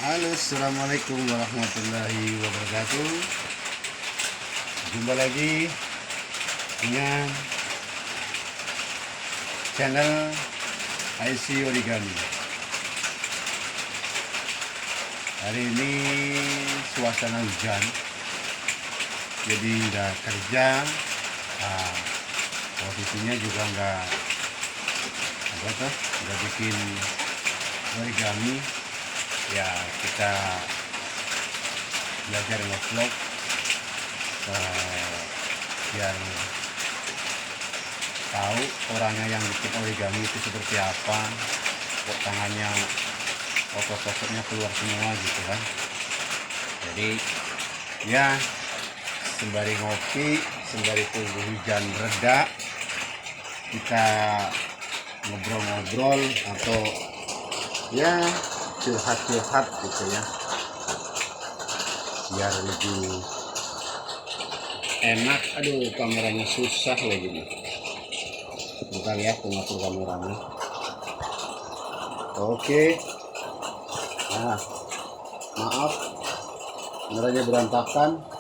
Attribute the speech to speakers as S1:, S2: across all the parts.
S1: Halo, assalamualaikum warahmatullahi wabarakatuh. Jumpa lagi dengan channel IC Origami. Hari ini suasana hujan, jadi udah kerja. Nah, posisinya juga nggak bikin origami. Ya, kita belajar ngevlog biar tahu orangnya yang bikin origami itu seperti apa, kok tangannya otot-ototnya keluar semua gitu kan. Jadi ya, sembari ngopi, sembari tunggu hujan reda, kita ngobrol-ngobrol atau ya curhat-curhat gitu ya, biar lebih enak. Aduh, kameranya susah lagi nih, bentar ya pengatur kameranya. Oke, nah maaf kameranya berantakan.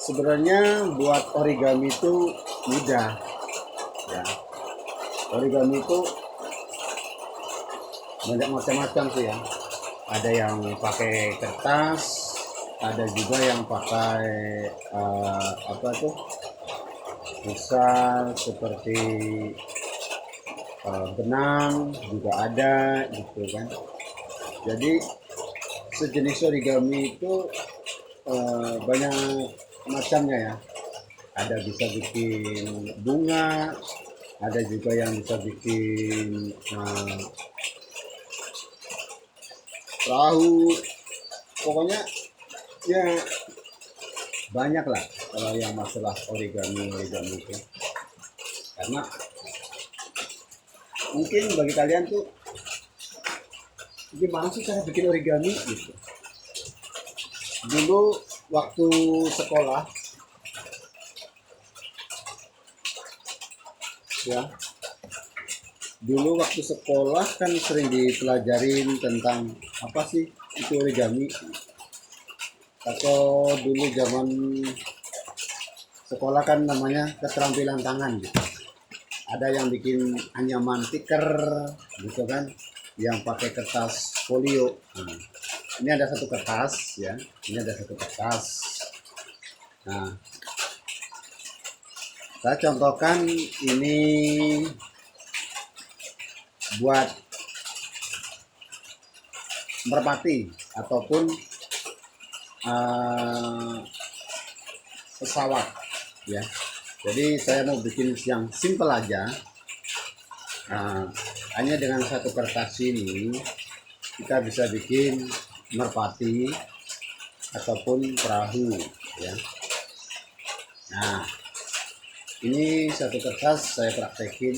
S1: Sebenarnya buat origami itu mudah ya. Origami itu banyak macam-macam sih ya. Ada yang pakai kertas, ada juga yang pakai misal seperti benang juga ada gitu kan. Jadi sejenis origami itu banyak macamnya ya. Ada bisa bikin bunga, ada juga yang bisa bikin perahu. Pokoknya ya banyak lah kalau yang masalah origami itu. Karena mungkin bagi kalian tuh gimana sih cara bikin origami gitu. Dulu waktu sekolah ya, kan sering dipelajarin tentang apa sih itu origami. Atau dulu zaman sekolah kan namanya keterampilan tangan gitu. Ada yang bikin anyaman stiker gitu kan, yang pakai kertas folio. Ini ada satu kertas ya, Nah, saya contohkan ini buat merpati ataupun pesawat ya. Jadi saya mau bikin yang simple aja. Hanya dengan satu kertas ini kita bisa bikin merpati ataupun perahu ya. Nah, ini satu kertas saya praktekin.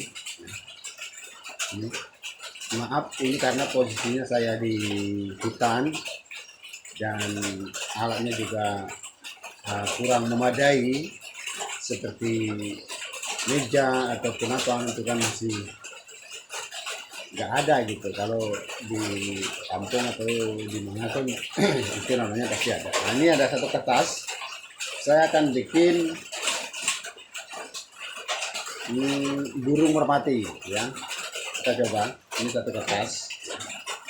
S1: Ini, maaf ini karena posisinya saya di hutan dan alatnya juga kurang memadai, seperti meja ataupun apa itu kan masih nggak ada gitu. Kalau di kampung atau di mana pun itu namanya pasti ada. Nah, ini ada satu kertas, saya akan bikin burung merpati ya. Kita coba, ini satu kertas,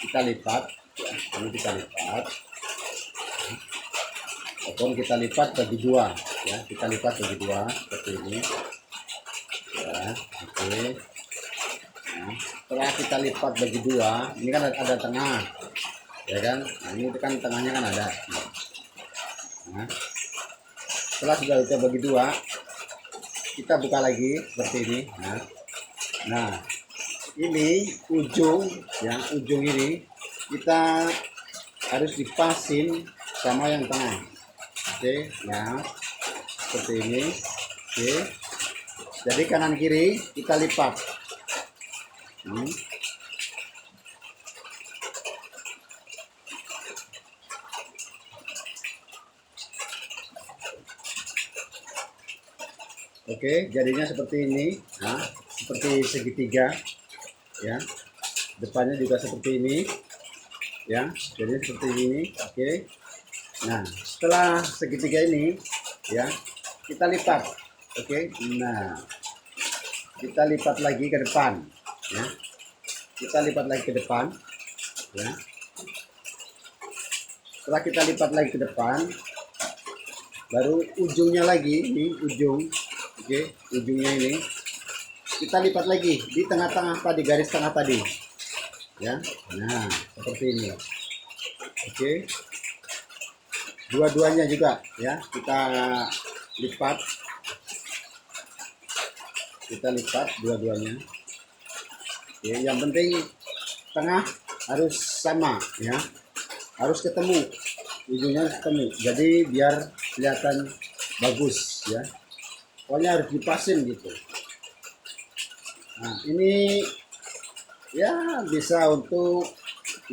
S1: kita lipat ya. Ini kita lipat ataupun kita lipat bagi dua ya, seperti ini ya. Oke. Nah, setelah kita lipat bagi dua, ini kan ada tengah ya kan. Nah, ini kan tengahnya kan ada. Nah, setelah sudah kita bagi dua, kita buka lagi seperti ini. Nah, ini ujung ini kita harus dipasin sama yang tengah. Oke, nah seperti ini. Oke, Jadi kanan kiri kita lipat. Oke, jadinya seperti ini. Nah, seperti segitiga, ya. Depannya juga seperti ini, ya. Jadi seperti ini. Oke. Nah, setelah segitiga ini, ya, kita lipat. Oke. Nah, kita lipat lagi ke depan, ya. Kita lipat lagi ke depan, ya. Setelah kita lipat lagi ke depan, baru ujungnya lagi, ini ujung. Oke, ujungnya ini kita lipat lagi di tengah-tengah tadi, garis tengah tadi, ya. Nah, seperti ini. Oke, dua-duanya juga, ya, kita lipat dua-duanya. Oke, yang penting tengah harus sama, ya, harus ketemu, ujungnya ketemu, jadi biar kelihatan bagus, ya. Pokoknya harus dipasin gitu. Nah, ini ya bisa untuk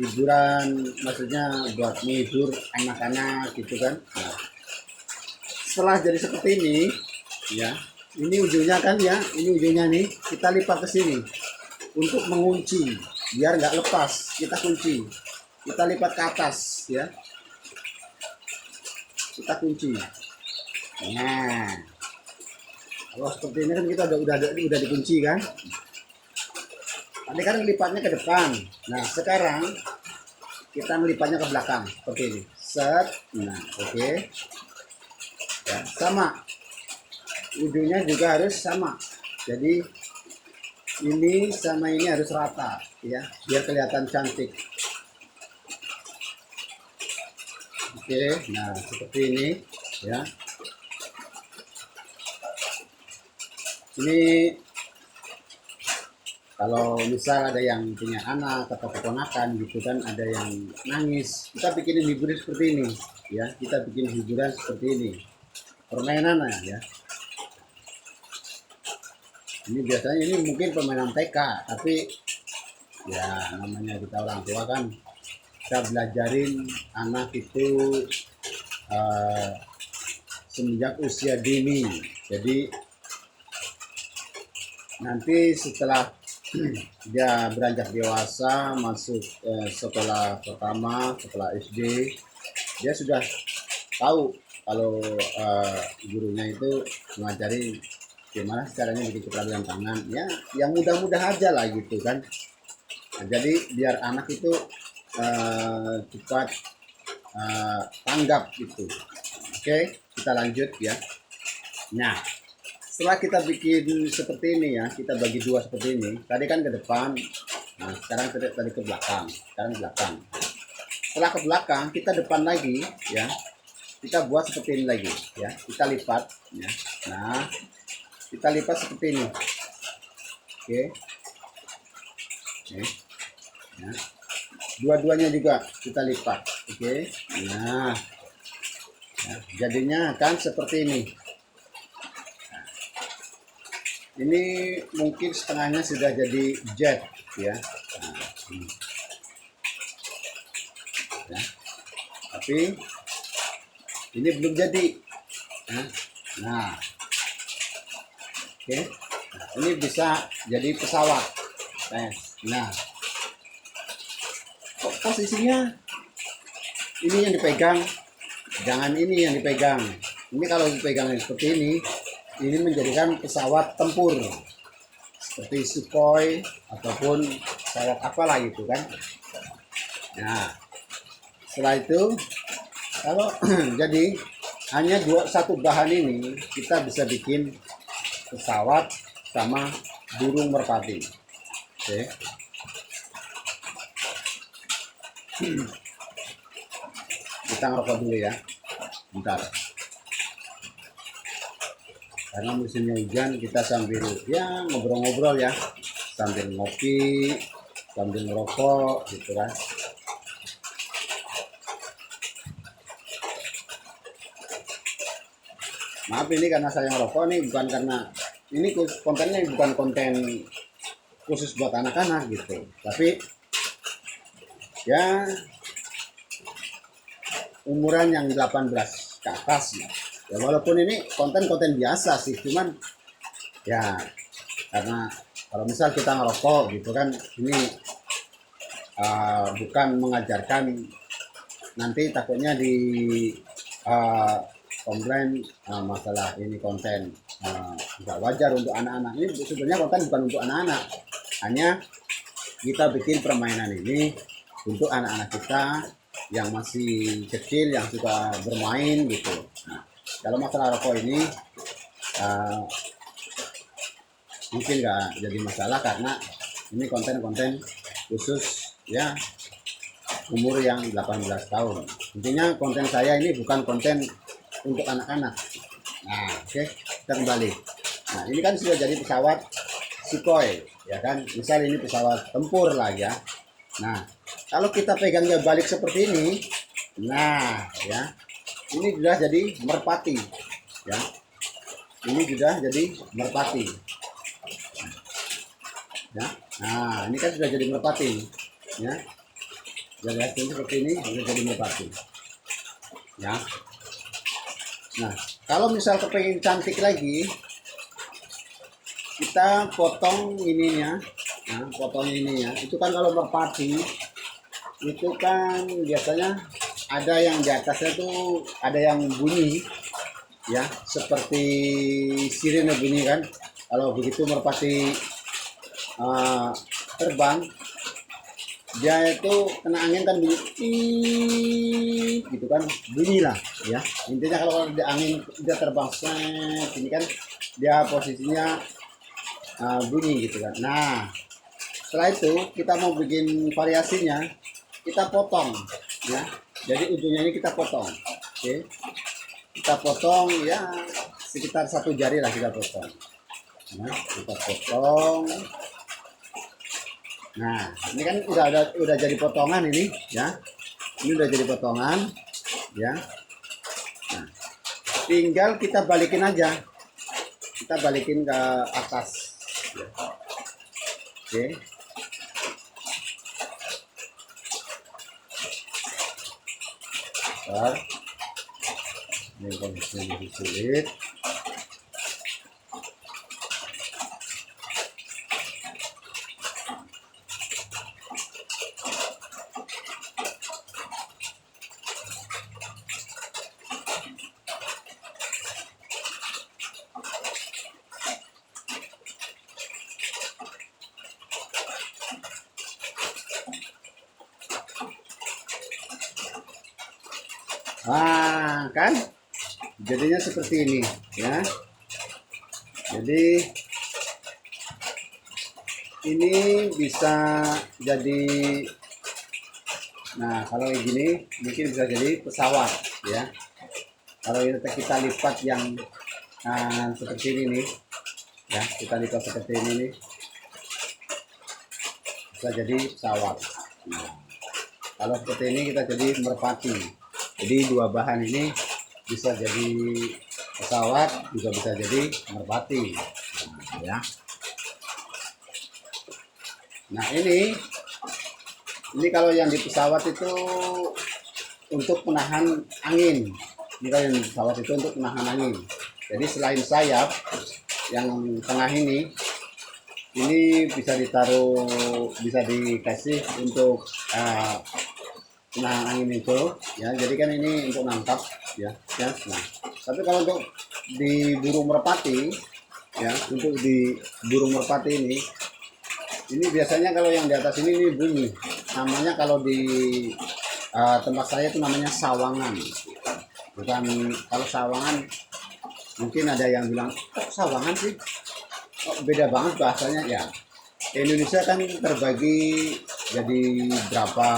S1: hiburan, maksudnya buat menghibur anak-anak gitu kan. Nah, setelah jadi seperti ini, ya, ini ujungnya kan, ya, ini ujungnya nih, kita lipat ke sini untuk mengunci biar nggak lepas. Kita kunci, kita lipat ke atas, ya, kita kunci. Nah, kalau seperti ini kan kita udah dikunci kan. Tadi kan lipatnya ke depan. Nah, sekarang kita melipatnya ke belakang seperti ini. Set. Nah, oke. Ya, sama. Ujungnya juga harus sama. Jadi ini sama ini harus rata, ya, biar kelihatan cantik. Oke. Nah, seperti ini, ya. Ini kalau misal ada yang punya anak atau keponakan gitu kan, ada yang nangis, kita bikinin hiburan seperti ini, ya. Kita bikin hiburan seperti ini, permainan, ya. Ini biasanya ini mungkin permainan TK, tapi ya namanya kita orang tua kan, kita belajarin anak itu semenjak usia dini. Jadi nanti setelah dia beranjak dewasa, masuk sekolah pertama, sekolah SD, dia sudah tahu kalau gurunya itu mengajari gimana caranya bikin keterampilan tangan, ya, yang mudah-mudah aja lah gitu kan. Nah, jadi biar anak itu cepat tanggap gitu. Oke, kita lanjut, ya. Nah, setelah kita bikin seperti ini, ya, kita bagi dua seperti ini. Tadi kan ke depan, nah sekarang tadi ke belakang, sekarang belakang. Setelah ke belakang, kita depan lagi, ya. Kita buat seperti ini lagi, ya. Kita lipat, ya. Nah, kita lipat seperti ini. Oke. Oke. Ya. Dua-duanya juga kita lipat. Oke. Nah, ya, jadinya kan seperti ini. Ini mungkin setengahnya sudah jadi jet, ya. Nah, ini. Ya. Tapi ini belum jadi. Nah, oke. Nah, ini bisa jadi pesawat. Nah, kok posisinya ini yang dipegang, jangan ini yang dipegang. Ini kalau dipegang seperti ini menjadikan pesawat tempur seperti Sukhoi ataupun pesawat apalah gitu kan. Nah, setelah itu kalau jadi hanya satu bahan ini kita bisa bikin pesawat sama burung merpati. Oke. Kita ngerokok dulu, ya, bentar. Karena musimnya hujan, kita sambil ya ngobrol-ngobrol, ya, sambil ngopi, sambil ngerokok gitu kan. Maaf ini karena saya ngerokok nih, bukan karena ini kontennya bukan konten khusus buat anak-anak gitu, tapi ya umuran yang 18 ke atas ya. Ya walaupun ini konten-konten biasa sih, cuman ya karena kalau misal kita ngerokok gitu kan, ini bukan mengajarkan, nanti takutnya di komplain masalah ini konten nggak wajar untuk anak-anak. Ini sebenarnya konten bukan untuk anak-anak, hanya kita bikin permainan ini untuk anak-anak kita yang masih kecil, yang suka bermain gitu. Nah, kalau masalah rokok ini mungkin nggak jadi masalah, karena ini konten-konten khusus ya umur yang 18 tahun. Intinya konten saya ini bukan konten untuk anak-anak. Nah, oke, kita kembali. Nah, ini kan sudah jadi pesawat Sukhoi, ya kan? Misal ini pesawat tempur lah ya. Nah, kalau kita pegangnya balik seperti ini, nah, ya, ini sudah jadi merpati, ya. Ini sudah jadi merpati. Ya, nah, ini kan sudah jadi merpati, ya. Jadi hasilnya seperti ini, sudah jadi merpati, ya. Nah, kalau misal kepengen cantik lagi, kita potong ininya, nah, potong ininya. Itu kan kalau merpati itu kan biasanya ada yang di atasnya tuh ada yang bunyi, ya, seperti sirine bunyi kan. Kalau begitu merpati terbang, dia itu kena angin kan bunyi gitu kan, bunyi lah ya. Intinya kalau ada angin dia terbang set, ini kan dia posisinya bunyi gitu kan. Nah, setelah itu kita mau bikin variasinya, kita potong ya. Jadi ujungnya ini kita potong. Oke, kita potong ya sekitar 1 jari lah kita potong. Nah, kita potong. Nah, ini kan udah jadi potongan ini ya. Ini udah jadi potongan ya. Nah, tinggal kita balikin aja. Kita balikin ke atas. Ya. Oke. Bentar. Ini kondisinya lebih sulit. Nah, kan jadinya seperti ini ya. Jadi ini bisa jadi, nah kalau gini mungkin bisa jadi pesawat ya. Kalau kita lipat yang seperti ini nih ya, kita lipat seperti ini nih, bisa jadi pesawat. Nah, kalau seperti ini kita jadi merpati. Jadi dua bahan ini bisa jadi pesawat, juga bisa jadi merpati. Nah, ya. Nah, ini kalau yang di pesawat itu untuk menahan angin. Ini kalau yang di pesawat itu untuk menahan angin. Jadi selain sayap yang tengah ini bisa ditaruh, bisa dikasih untuk menahan angin itu ya. Jadi kan ini untuk nangkap ya. Nah, tapi kalau untuk di burung merpati ya, untuk di burung merpati ini biasanya kalau yang di atas ini bunyi. Namanya kalau di tempat saya itu namanya sawangan. Bukan, kalau sawangan mungkin ada yang bilang kok sawangan sih, beda banget bahasanya ya. Indonesia kan terbagi jadi berapa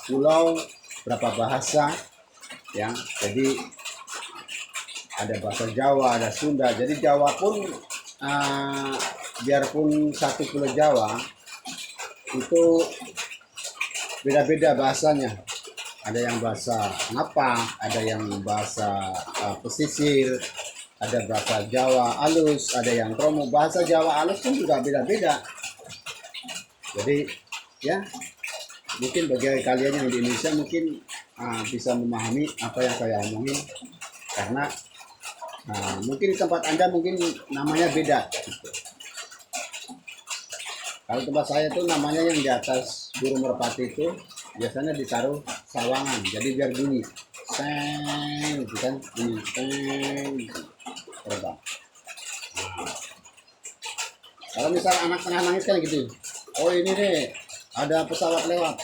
S1: pulau, berapa bahasa ya. Jadi ada bahasa Jawa, ada Sunda. Jadi Jawa pun biarpun satu pulau Jawa itu beda-beda bahasanya. Ada yang bahasa Ngapa, ada yang bahasa pesisir, ada bahasa Jawa halus, ada yang kromo. Bahasa Jawa halus kan juga beda-beda. Jadi ya mungkin bagi kalian yang di Indonesia mungkin bisa memahami apa yang saya omongin, karena mungkin di tempat Anda mungkin namanya beda gitu. Kalau tempat saya tuh namanya yang di atas burung merpati itu biasanya ditaruh sawangan, jadi biar bunyi seng gitu kan, bunyi seng terbang. Kalau misal anak tengah nangis kan gitu, oh ini deh ada pesawat lewat.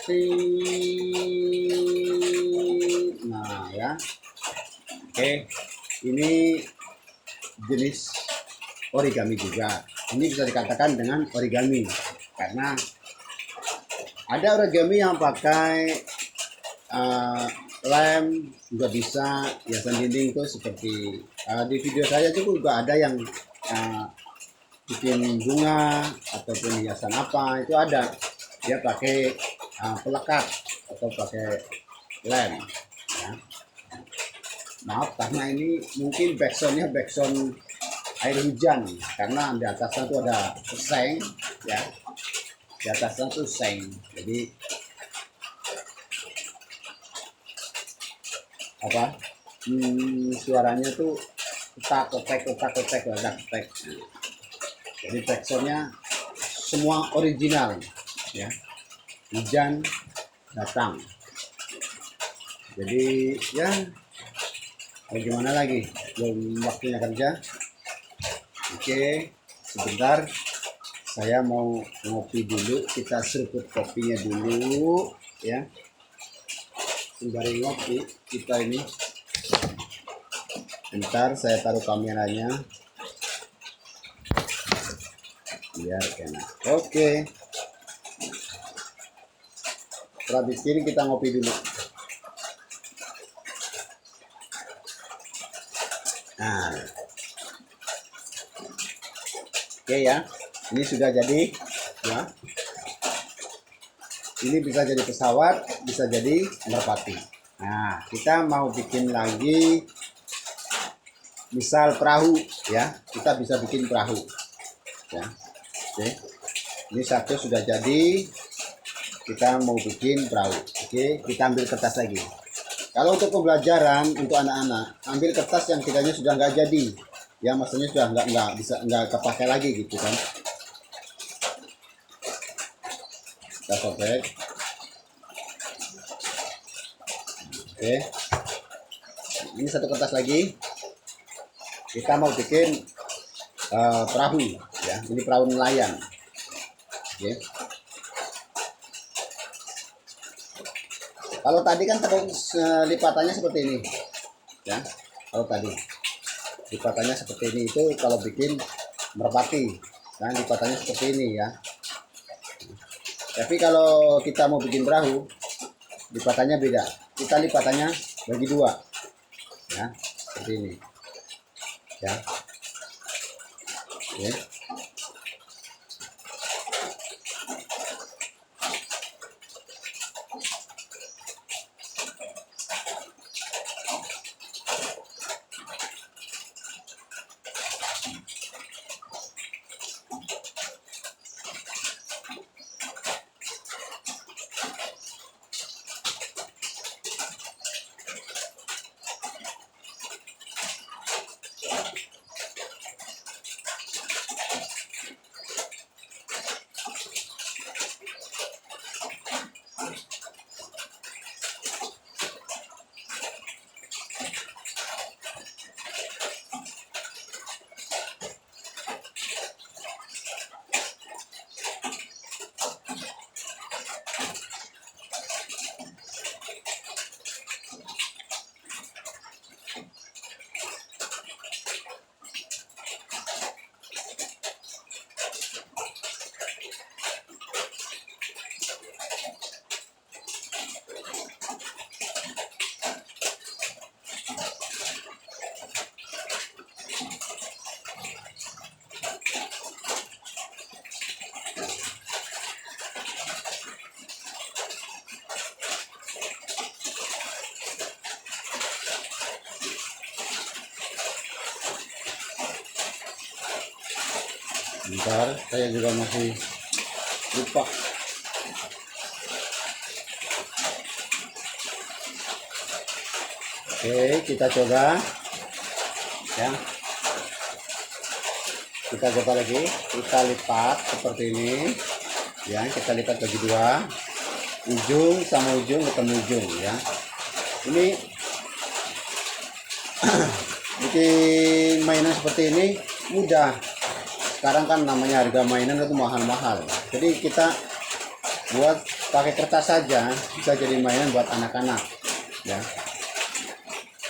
S1: Nah ya, oke, ini jenis origami juga. Ini bisa dikatakan dengan origami karena ada origami yang pakai lem juga bisa, hiasan dinding itu seperti di video saya juga ada yang bikin bunga ataupun hiasan apa itu ada, dia pakai pelekat atau pakai lem ya. Maaf karena ini mungkin backsoundnya backsound air hujan karena di atasnya tuh ada seng ya, di atasnya tuh seng, jadi apa suaranya tuh utak utek ledak utek. Jadi backsoundnya semua original ya, hujan datang. Jadi ya bagaimana lagi, belum waktunya kerja. Oke, sebentar saya mau ngopi dulu, kita seruput kopinya dulu ya. Sembari ngopi kita ini, bentar saya taruh kameranya biar enak. Oke, setelah bikin kita ngopi dulu. Nah, oke ya, ini sudah jadi ya. Ini bisa jadi pesawat, bisa jadi merpati. Nah, kita mau bikin lagi misal perahu ya, kita bisa bikin perahu ya. Oke, ini satu sudah jadi, kita mau bikin perahu. Oke, kita ambil kertas lagi. Kalau untuk pembelajaran untuk anak-anak, ambil kertas yang kiranya sudah nggak jadi ya, maksudnya sudah nggak kepakai lagi gitu kan. Kita sobek. Oke, ini satu kertas lagi, kita mau bikin perahu ya, ini perahu nelayan. Oke, kalau tadi kan lipatannya seperti ini ya, kalau tadi lipatannya seperti ini, itu kalau bikin merpati nah lipatannya seperti ini ya. Tapi kalau kita mau bikin perahu, lipatannya beda, kita lipatannya bagi dua ya, seperti ini ya. Oke. Bentar, saya juga masih lupa. Oke, kita coba ya. Kita coba lagi, kita lipat seperti ini ya. Kita lipat bagi dua, ujung sama ujung ketemu ujung ya. Ini bikin mainan seperti ini mudah. Sekarang kan namanya harga mainan itu mahal-mahal, jadi kita buat pakai kertas saja bisa jadi mainan buat anak-anak ya.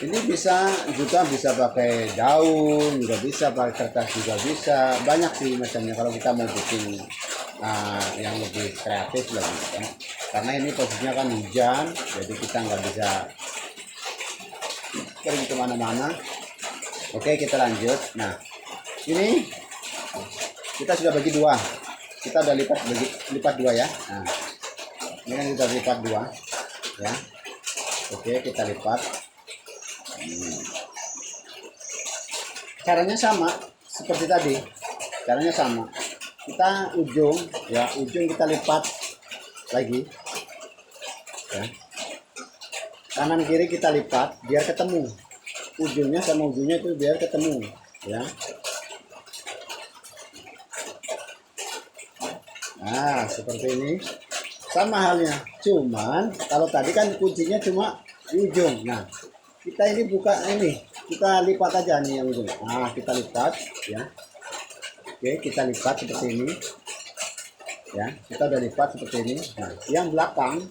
S1: Ini bisa juga, bisa pakai daun juga bisa, pakai kertas juga bisa, banyak sih macamnya kalau kita mau bikin yang lebih kreatif lagi kan. Karena ini posisinya kan hujan, jadi kita nggak bisa pergi kemana-mana. Oke, kita lanjut. Nah, ini kita sudah bagi dua, kita udah lipat dua ya. Nah, ini kan kita lipat dua ya. Oke, kita lipat. Caranya sama seperti tadi, caranya sama. Kita ujung kita lipat lagi ya. Kanan kiri kita lipat biar ketemu, ujungnya sama ujungnya itu biar ketemu ya. Nah, seperti ini sama halnya, cuman kalau tadi kan kuncinya cuma di ujung. Nah, kita ini buka ini, kita lipat aja nih yang ujung. Nah, kita lipat ya. Oke, kita lipat seperti ini ya. Kita udah lipat seperti ini. Nah, yang belakang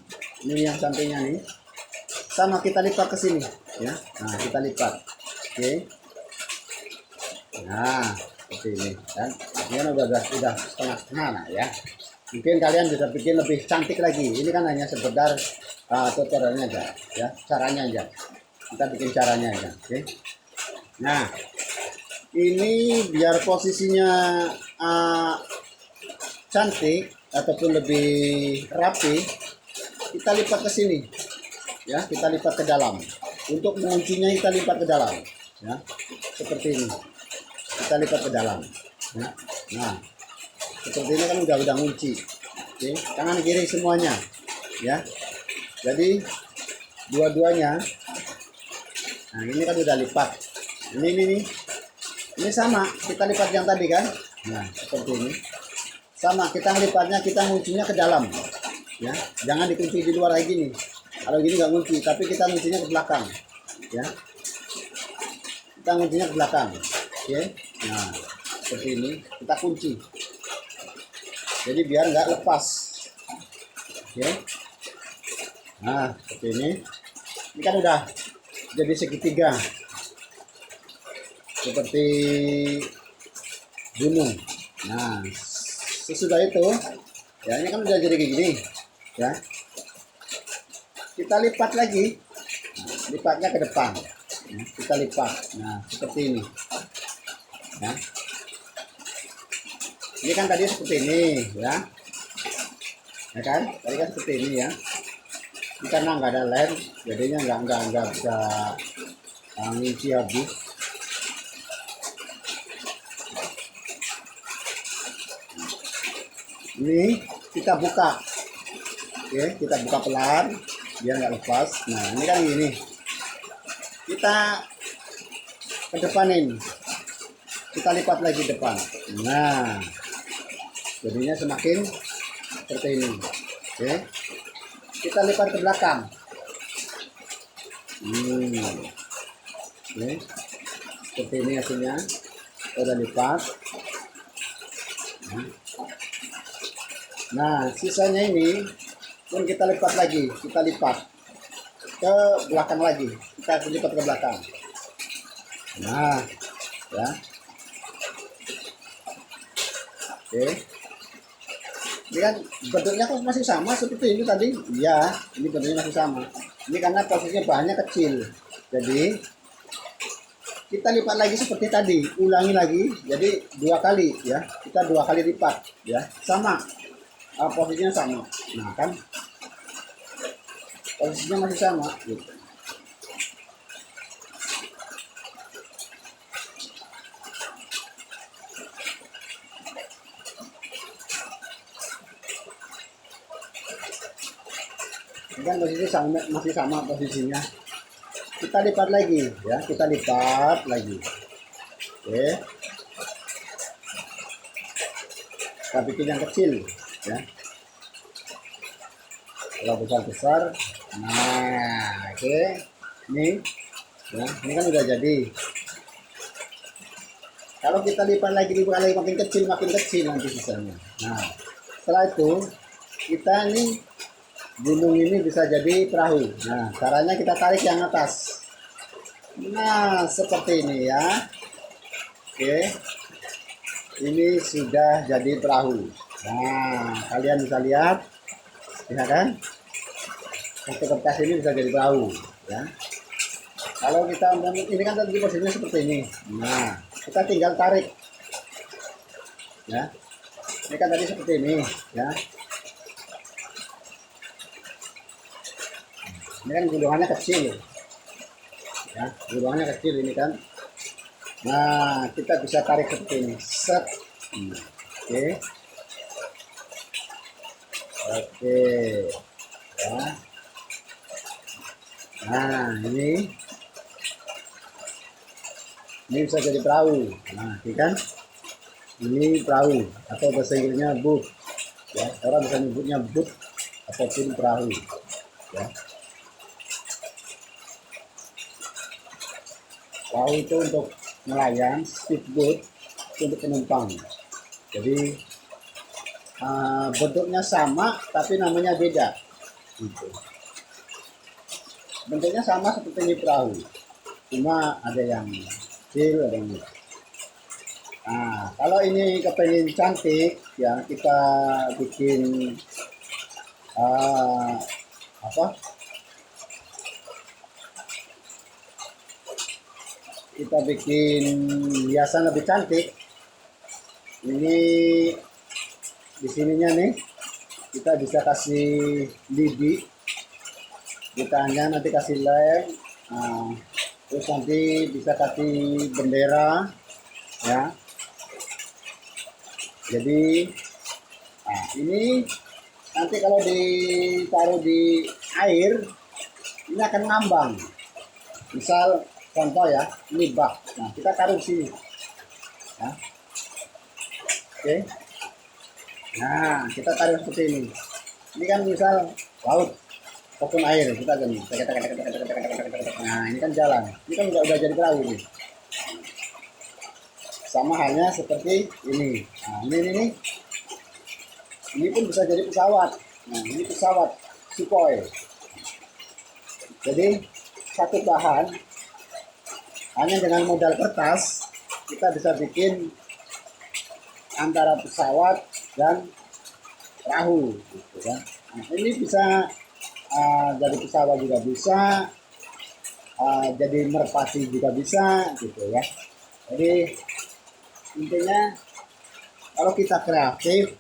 S1: ini, yang sampingnya nih sama kita lipat ke sini ya. Nah, kita lipat. Oke, nah seperti ini kan. Ini kan udah setengah-setengah. Nah ya, mungkin kalian bisa bikin lebih cantik lagi. Ini kan hanya sekedar tutorialnya aja ya, caranya aja. Kita bikin caranya aja. Oke. Nah, ini biar posisinya cantik ataupun lebih rapi, kita lipat ke sini ya. Kita lipat ke dalam. Untuk menguncinya kita lipat ke dalam ya, seperti ini. Kita lipat ke dalam ya. Nah, seperti ini kan udah ngunci. Oke, kanan kiri semuanya ya. Jadi dua-duanya. Nah, ini kan udah lipat. Ini sama, kita lipat yang tadi kan. Nah, seperti ini. Sama, kita lipatnya, kita nguncinya ke dalam. Ya, jangan dikunci di luar kayak gini. Kalau gini nggak ngunci, tapi kita nguncinya ke belakang. Ya. Kita nguncinya ke belakang. Oke. Nah, seperti ini, kita kunci. Jadi biar nggak lepas. Oke. Nah, seperti ini. Ini kan udah jadi segitiga seperti gunung. Nah, sesudah itu ya, ini kan udah jadi kayak gini ya. Kita lipat lagi. Nah, lipatnya ke depan ya, kita lipat. Nah, seperti ini ya. Ini kan tadi seperti ini ya, ya kan, tadi kan seperti ini ya. Ini karena nggak ada lem, jadinya nggak bisa ngunci habis. Ini kita buka, oke, kita buka pelan biar nggak lepas. Nah, ini kan gini, kita kedepanin, kita lipat lagi depan. Nah, jadinya semakin seperti ini. Oke, kita lipat ke belakang. Oke, seperti ini hasilnya. Udah lipat. Nah, sisanya ini pun kita lipat lagi, kita lipat ke belakang lagi, kita lipat ke belakang. Nah, ya. Oke. Ini kan bentuknya kok masih sama seperti ini tadi. Iya, ini bentuknya masih sama. Ini karena posisinya bahannya kecil. Jadi kita lipat lagi seperti tadi, ulangi lagi. Jadi 2 kali ya. Kita 2 kali lipat ya. Sama. Posisinya sama. Nah, kan posisinya masih sama gitu. Ini kan posisi sama, masih sama posisinya. Kita lipat lagi ya, kita lipat lagi. Oke, kita bikin yang kecil ya. Kalau besar-besar, nah oke, ini ya, ini kan udah jadi. Kalau kita lipat lagi makin kecil nanti sisanya. Nah, setelah itu kita ini gunung ini bisa jadi perahu. Nah, caranya kita tarik yang atas. Nah, seperti ini ya. Oke, ini sudah jadi perahu. Nah, kalian bisa lihat, ya kan? Satu kertas ini bisa jadi perahu, ya. Kalau kita ini kan tadi posisinya seperti ini. Nah, kita tinggal tarik, ya. Ini kan tadi seperti ini, ya. Ini kan gulungannya kecil, ya. Gulungannya kecil ini kan. Nah, kita bisa tarik seperti ini. Set. Oke. Oke. Ya. Nah, ini bisa jadi perahu. Nah, ini kan ini perahu atau bahasa Inggrisnya boat. Ya, orang bisa menyebutnya boat ataupun perahu. Ya. Perahu itu untuk nelayan, speedboat untuk penumpang. Jadi bentuknya sama tapi namanya beda. Gitu. Bentuknya sama seperti ini perahu, cuma ada yang kecil, ada yang besar. Nah, kalau ini kepengen cantik, ya kita bikin apa? Kita bikin hiasan lebih cantik. Ini di sininya nih, kita bisa kasih lidi. Kita hanya nanti kasih lem. Terus nanti bisa kasih bendera, ya. Jadi ini nanti kalau ditaruh di air ini akan ngambang. Misal contoh ya, ini bak. Nah, kita taruh sini, ya. Oke. Nah, kita taruh seperti ini. Ini kan misal laut ataupun air, kita gini. Nah, ini kan jalan. Ini kan udah jadi perahu nih. Sama halnya seperti ini. Nah, ini pun bisa jadi pesawat. Nah, ini pesawat Sukhoi. Jadi satu bahan hanya dengan modal kertas kita bisa bikin antara pesawat dan perahu, gitu kan. Nah, ini bisa jadi pesawat juga bisa, jadi merpati juga bisa, gitu ya. Jadi intinya kalau kita kreatif,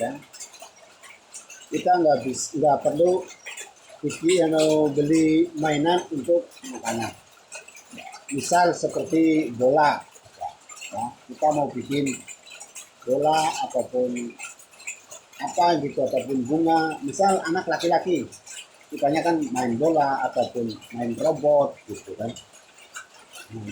S1: ya, kita nggak perlu beli mainan untuk makanan. Misal seperti bola, ya, kita mau bikin bola ataupun apa gitu, ataupun bunga. Misal anak laki-laki sukanya kan main bola ataupun main robot, gitu kan. Nah,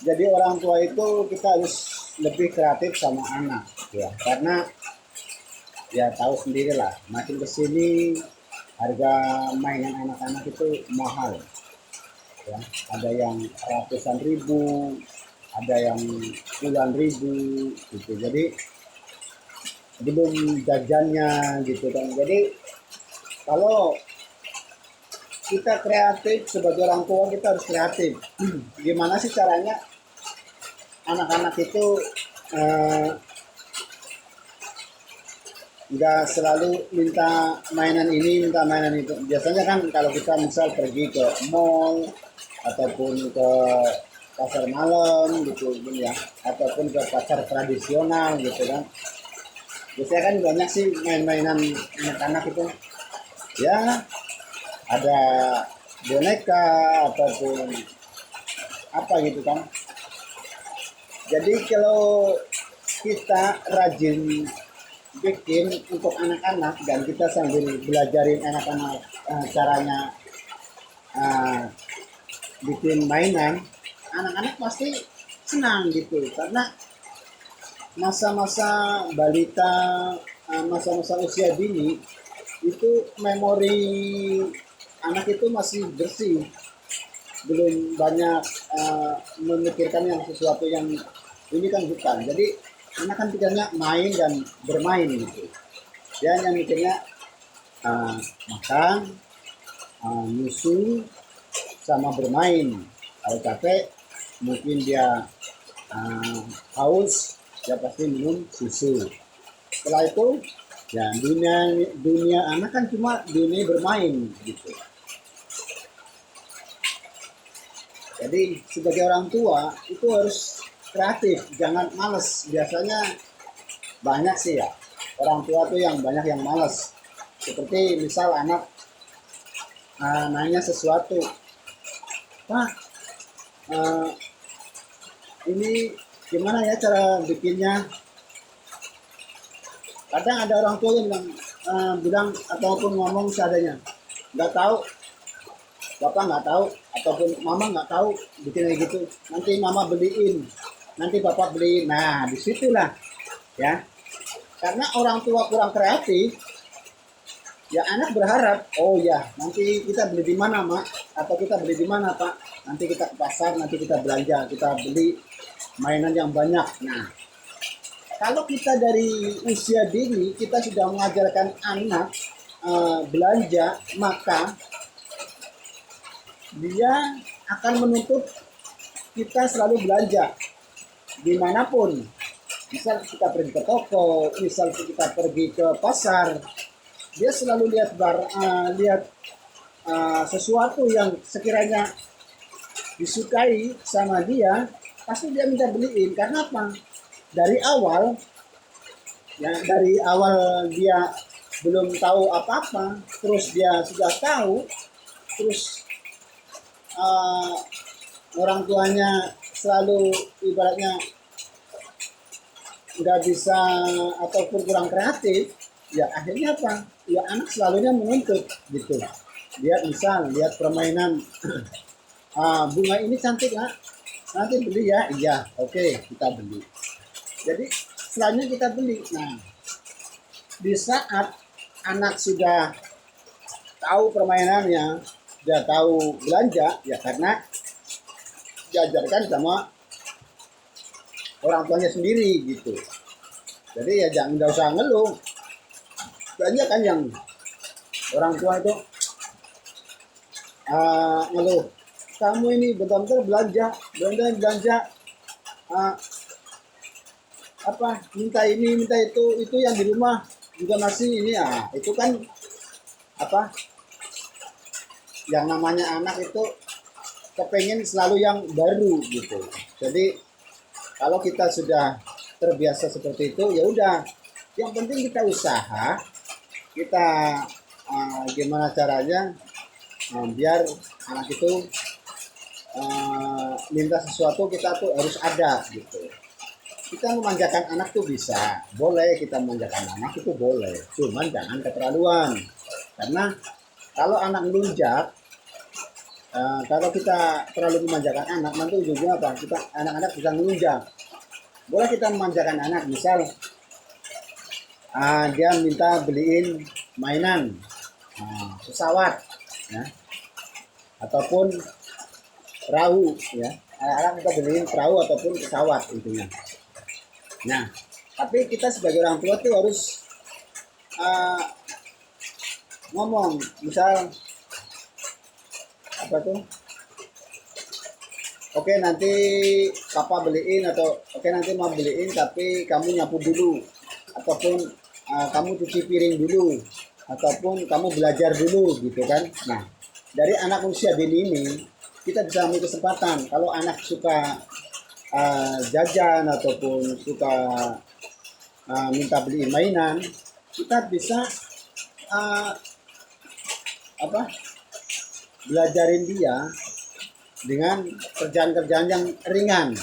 S1: jadi orang tua itu kita harus lebih kreatif sama anak, ya, karena ya tahu sendirilah, makin kesini harga mainan anak-anak itu mahal, ya. Ada yang ratusan ribu, ada yang puluhan ribu, gitu. Jadi belum jajannya, gitu kan. Jadi kalau kita kreatif sebagai orang tua, kita harus kreatif. Gimana sih caranya anak-anak itu nggak selalu minta mainan ini, minta mainan itu. Biasanya kan kalau kita misal pergi ke mall ataupun ke pasar malam, gitu ya, ataupun ke pasar tradisional, gitu kan. Biasanya kan banyak sih main-mainan anak-anak itu, ya, ada boneka ataupun apa gitu kan. Jadi kalau kita rajin bikin untuk anak-anak dan kita sambil belajarin anak-anak caranya uh, bikin mainan, anak-anak pasti senang gitu karena masa-masa balita, masa-masa usia dini itu memori anak itu masih bersih, belum banyak memikirkan yang sesuatu yang ini kan bukan. Jadi anak kan pikirnya main dan bermain gitu. Dia hanya mikirnya makan, nyusu, sama bermain. Kalau capek mungkin dia haus, dia pasti minum susu. Setelah itu ya dunia anak kan cuma dunia bermain gitu. Jadi sebagai orang tua itu harus kreatif, jangan males. Biasanya banyak sih ya orang tua tuh yang banyak yang males. Seperti misal anak nanya sesuatu, Pak, ini gimana ya cara bikinnya? Kadang ada orang tua yang bilang ataupun ngomong seadanya, nggak tahu, bapak nggak tahu, ataupun mama nggak tahu bikin kayak gitu. Nanti mama beliin, nanti bapak beliin. Nah disitulah ya, karena orang tua kurang kreatif, ya anak berharap, oh ya nanti kita beli di mana mak, atau kita beli di mana pak, nanti kita ke pasar, nanti kita belanja, kita beli mainan yang banyak. Nah kalau kita dari usia dini kita sudah mengajarkan anak belanja, maka dia akan menuntut kita selalu belanja dimanapun. Misal kita pergi ke toko, misal kita pergi ke pasar, dia selalu lihat sesuatu yang sekiranya disukai sama dia, pasti dia minta beliin. Karena apa? Dari awal dia belum tahu apa-apa, terus dia sudah tahu, terus orang tuanya selalu ibaratnya nggak bisa ataupun kurang kreatif, ya akhirnya apa? Ya anak selalunya menuntut gitu. Lihat permainan, bunga ini cantik nggak? Nanti beli ya, iya, oke kita beli. Jadi selanjutnya kita beli. Nah di saat anak sudah tahu permainannya, sudah tahu belanja, ya karena diajarkan sama orang tuanya sendiri gitu. Jadi ya jangan, nggak usah ngeluh. Banyak kan yang orang tua itu ngeluh, kamu ini betul-betul belanja apa, minta ini minta itu yang di rumah juga masih ini. Itu kan apa, yang namanya anak itu kepengen selalu yang baru gitu. Jadi kalau kita sudah terbiasa seperti itu, ya udah, yang penting kita usaha, kita gimana caranya biar anak itu minta sesuatu, kita tuh harus ada gitu. Kita memanjakan anak tuh bisa, boleh kita memanjakan anak itu boleh, cuman jangan keterlaluan. Karena kalau anak melunjak, kalau kita terlalu memanjakan anak, nanti ujungnya apa? Anak-anak bisa melunjak. Boleh kita memanjakan anak, misal dia minta beliin mainan, pesawat, ya, ataupun perahu, ya. Anak-anak kita beliin perahu ataupun pesawat intinya. Nah, tapi kita sebagai orang tua tuh harus ngomong, misal apa tuh? Oke nanti papa beliin, atau oke nanti mau beliin tapi kamu nyapu dulu, ataupun kamu cuci piring dulu, ataupun kamu belajar dulu gitu kan. Nah dari anak usia dini ini kita bisa ambil kesempatan. Kalau anak suka jajan ataupun suka minta beliin mainan, kita bisa belajarin dia dengan kerjaan-kerjaan yang ringan,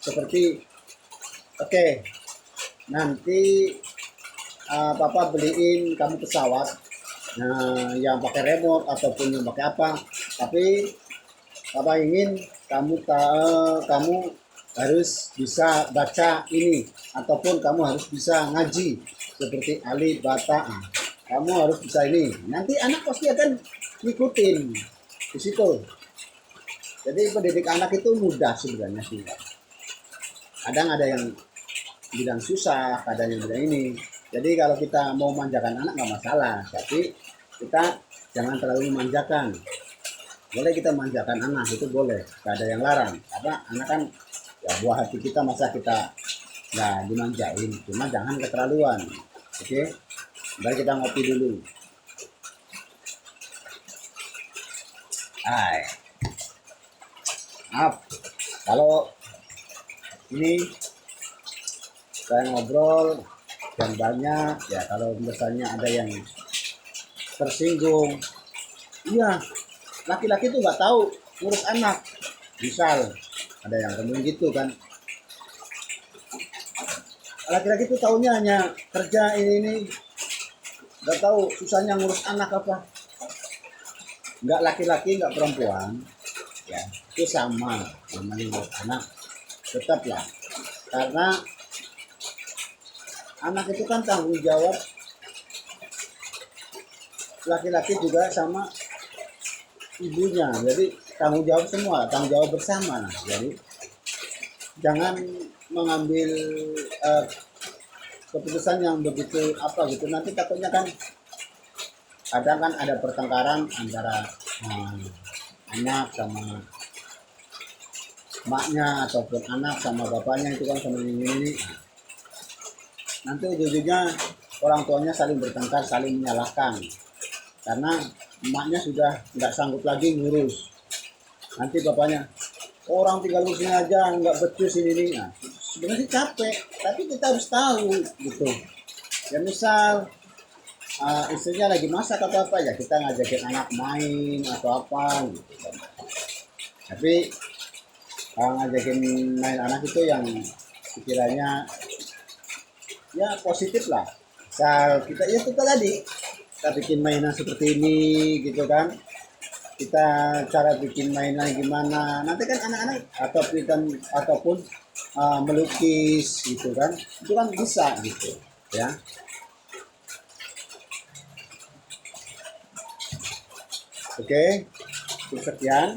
S1: seperti oke nanti papa beliin kamu pesawat yang pakai remote ataupun yang pakai apa, tapi papa ingin kamu harus bisa baca ini ataupun kamu harus bisa ngaji seperti alif bata. Kamu harus bisa ini. Nanti anak pasti akan ngikutin di situ. Jadi pendidik anak itu mudah sebenarnya sih. Kadang ada yang bilang susah, kadang yang bilang ini. Jadi kalau kita mau manjakan anak nggak masalah, tapi kita jangan terlalu memanjakan. Boleh kita manjakan anak, itu boleh, nggak ada yang larang. Karena anak kan ya buah hati kita, masa kita nggak dimanjain, cuma jangan keterlaluan. Oke, mari kita ngopi dulu. Hai, maaf kalau ini saya ngobrol dan banyak ya, kalau misalnya ada yang tersinggung. Iya, laki-laki tuh nggak tahu ngurus anak, misal ada yang ngomong gitu kan, laki-laki tuh taunya hanya kerja ini nggak tahu susahnya ngurus anak apa. Nggak laki-laki nggak perempuan ya, itu sama namanya ngurus anak, tetaplah, karena anak itu kan tanggung jawab laki-laki juga sama ibunya, jadi tanggung jawab semua, tanggung jawab bersama. Nah, jadi jangan mengambil keputusan yang begitu apa gitu, nanti takutnya kan kadang kan ada pertengkaran antara anak sama maknya ataupun anak sama bapaknya, itu kan sama ini. Nanti ujung-ujungnya orang tuanya saling bertengkar, saling menyalahkan karena emaknya sudah nggak sanggup lagi ngurus. Nanti bapaknya, orang tinggal ngurusnya aja nggak becus ini. Nah, sebenarnya capek, tapi kita harus tahu gitu ya. Misal istrinya lagi masak atau apa ya, kita ngajakin anak main atau apa gitu kan. Tapi ngajakin main anak itu yang sekiranya ya positif lah. Misal kita ya kita tadi kita bikin mainan seperti ini gitu kan, kita cara bikin mainan gimana, nanti kan anak-anak ataupun melukis gitu kan, itu kan bisa gitu ya. Oke, cukup sekian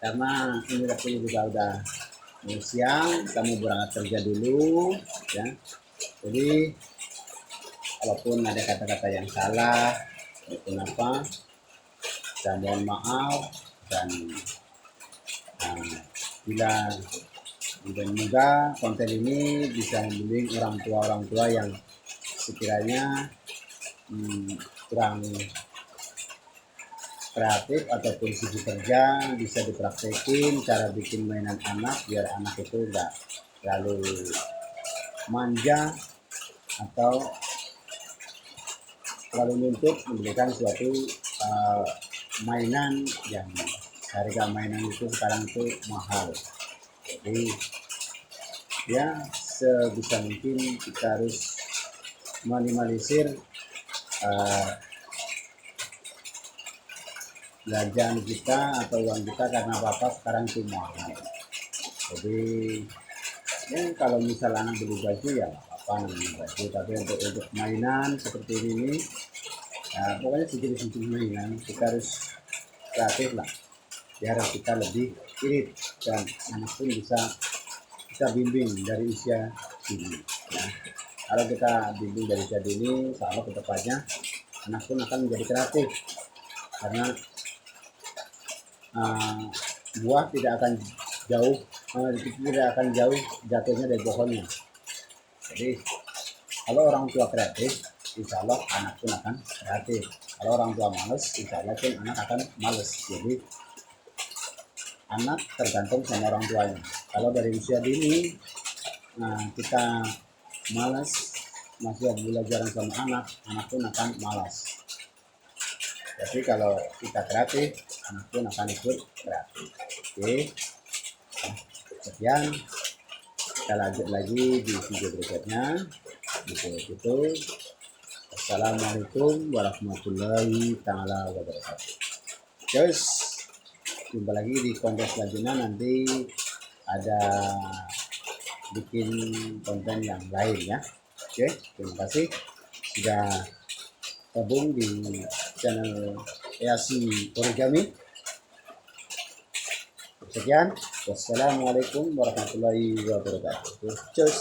S1: karena ini waktunya juga udah siang, kamu berangkat kerja dulu ya. Jadi walaupun ada kata-kata yang salah maupun apa, saya mohon maaf, dan bila mudah-mudahan konten ini bisa membimbing orang tua yang sekiranya kurang kreatif ataupun sibuk kerja, bisa dipraktekin cara bikin mainan anak biar anak itu enggak terlalu manja atau terlalu nuntut memberikan suatu mainan yang harga mainan itu sekarang itu mahal. Jadi ya sebisa mungkin kita harus minimalisir belanjaan kita atau uang kita karena apa sekarang itu mahal. Jadi ya kalau misal anak beli baju ya apa namanya baju, tapi untuk mainan seperti ini ya, pokoknya sedikit-sedikit mainan kita harus kreatif lah biar kita lebih irit dan anak pun bisa kita bimbing dari usia dini ya. Kalau kita bimbing dari usia dini, insya Allah kedepannya anak pun akan menjadi kreatif karena buah tidak akan jauh jatuhnya dari pohonnya. Jadi kalau orang tua kreatif, insya Allah anak pun akan kreatif. Kalau orang tua males, insya Allah pun anak akan males. Jadi anak tergantung sama orang tuanya. Kalau dari usia dini kita malas, masih belajar sama anak pun akan malas. Tapi kalau kita kreatif, anak pun akan ikut kreatif. Oke, sekian, kita lanjut lagi di video berikutnya. Gitu. Assalamualaikum warahmatullahi taala wabarakatuh. Terus jumpa lagi di konten selanjutnya, nanti ada bikin konten yang lain ya. Oke, terima kasih sudah gabung di channel Easi Origami. Sekian, wassalamualaikum warahmatullahi wabarakatuh. Cus.